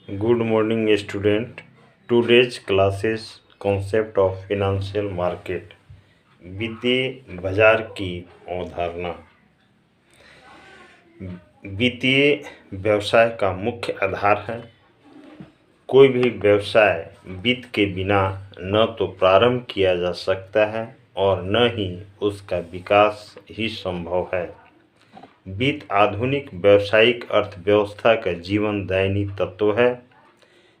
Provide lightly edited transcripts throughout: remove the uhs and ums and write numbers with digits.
Good morning, student. Today's classes concept of financial market. वित्तीय बाजार की अवधारणा। वित्तीय व्यवसाय का मुख्य आधार है। कोई भी व्यवसाय वित्त के बिना न तो प्रारंभ किया जा सकता है और न ही उसका विकास ही संभव है। वित्त आधुनिक व्यावसायिक अर्थव्यवस्था का जीवनदायिनी तत्व है।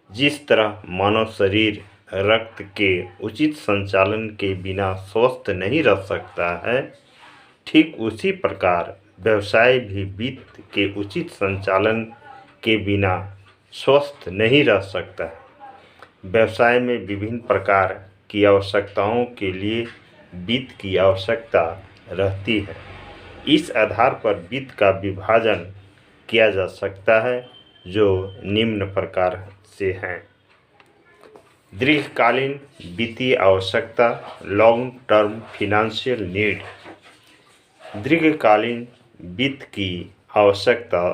जिस तरह मानव शरीर रक्त के उचित संचालन के बिना स्वस्थ नहीं रह सकता है, ठीक उसी प्रकार व्यवसाय भी वित्त के उचित संचालन के बिना स्वस्थ नहीं रह सकता है। व्यवसाय में विभिन्न प्रकार की आवश्यकताओं के लिए वित्त की आवश्यकता रहती है। इस आधार पर वित्त का विभाजन किया जा सकता है, जो निम्न प्रकार से हैं। दीर्घकालीन वित्तीय आवश्यकता, लॉन्ग टर्म फिनेंशियल नीड। दीर्घकालीन वित्त की आवश्यकता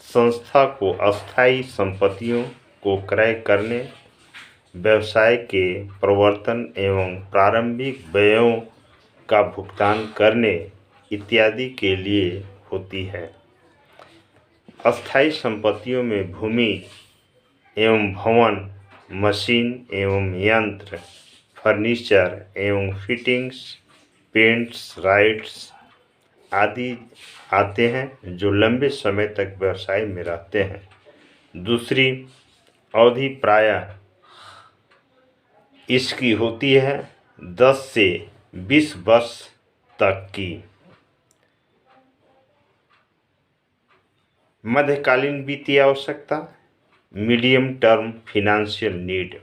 संस्था को अस्थायी संपत्तियों को क्रय करने, व्यवसाय के प्रवर्तन एवं प्रारंभिक व्ययों का भुगतान करने इत्यादि के लिए होती है। अस्थायी संपत्तियों में भूमि एवं भवन, मशीन एवं यंत्र, फर्नीचर एवं फिटिंग्स, पेंट्स, राइट्स आदि आते हैं, जो लंबे समय तक व्यवसाय में रहते हैं। दूसरी अवधि प्रायः इसकी होती है 10 से 20 वर्ष तक की। मध्यकालीन वित्तीय आवश्यकता, मीडियम टर्म फिनेंशियल नीड।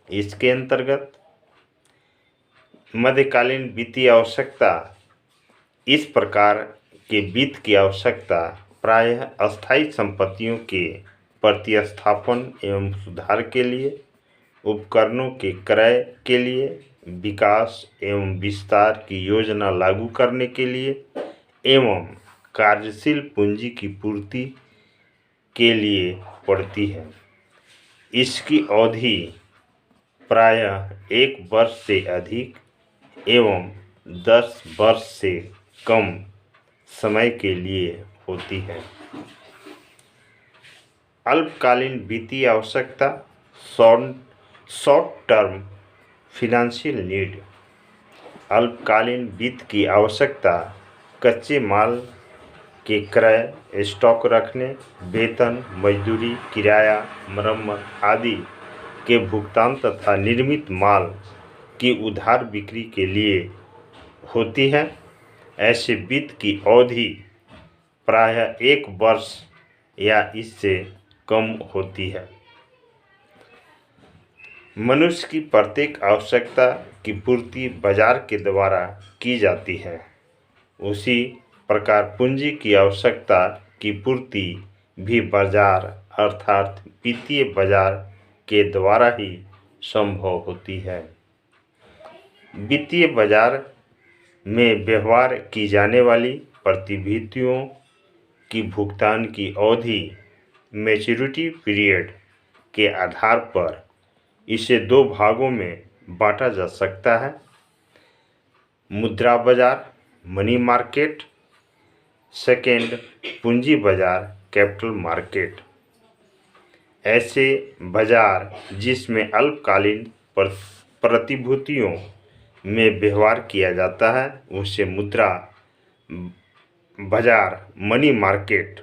इसके अंतर्गत मध्यकालीन वित्तीय आवश्यकता इस प्रकार के वित्त की आवश्यकता प्रायः अस्थायी संपत्तियों के प्रतिस्थापन एवं सुधार के लिए, उपकरणों के क्रय के लिए, विकास एवं विस्तार की योजना लागू करने के लिए एवं कार्यशील पूंजी की पूर्ति के लिए पड़ती है। इसकी अवधि प्रायः 1 वर्ष से अधिक एवं 10 वर्ष से कम समय के लिए होती है। अल्पकालीन वित्तीय आवश्यकता, शॉर्ट टर्म फिनेंशियल नीड। अल्पकालीन वित्त की आवश्यकता कच्चे माल के क्रय, स्टॉक रखने, वेतन, मजदूरी, किराया, मरम्मत आदि के भुगतान तथा निर्मित माल की उधार बिक्री के लिए होती है। ऐसे वित्त की अवधि प्रायः 1 वर्ष या इससे कम होती है। मनुष्य की प्रत्येक आवश्यकता की पूर्ति बाजार के द्वारा की जाती है। उसी प्रकार पूंजी की आवश्यकता की पूर्ति भी बाजार अर्थात वित्तीय बाजार के द्वारा ही संभव होती है। वित्तीय बाजार में व्यवहार की जाने वाली प्रतिभूतियों की भुगतान की अवधि मैच्योरिटी पीरियड के आधार पर इसे 2 भागों में बांटा जा सकता है। मुद्रा बाजार, मनी मार्केट। सेकेंड, पूंजी बाजार, कैपिटल मार्केट। ऐसे बाजार जिसमें अल्पकालीन प्रतिभूतियों में व्यवहार किया जाता है, उसे मुद्रा बाजार, मनी मार्केट,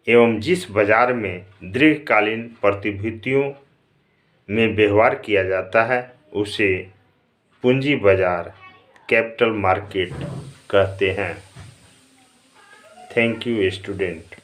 एवं जिस बाजार में दीर्घकालीन प्रतिभूतियों में व्यवहार किया जाता है, उसे पूंजी बाजार, कैपिटल मार्केट कहते हैं। Thank you student.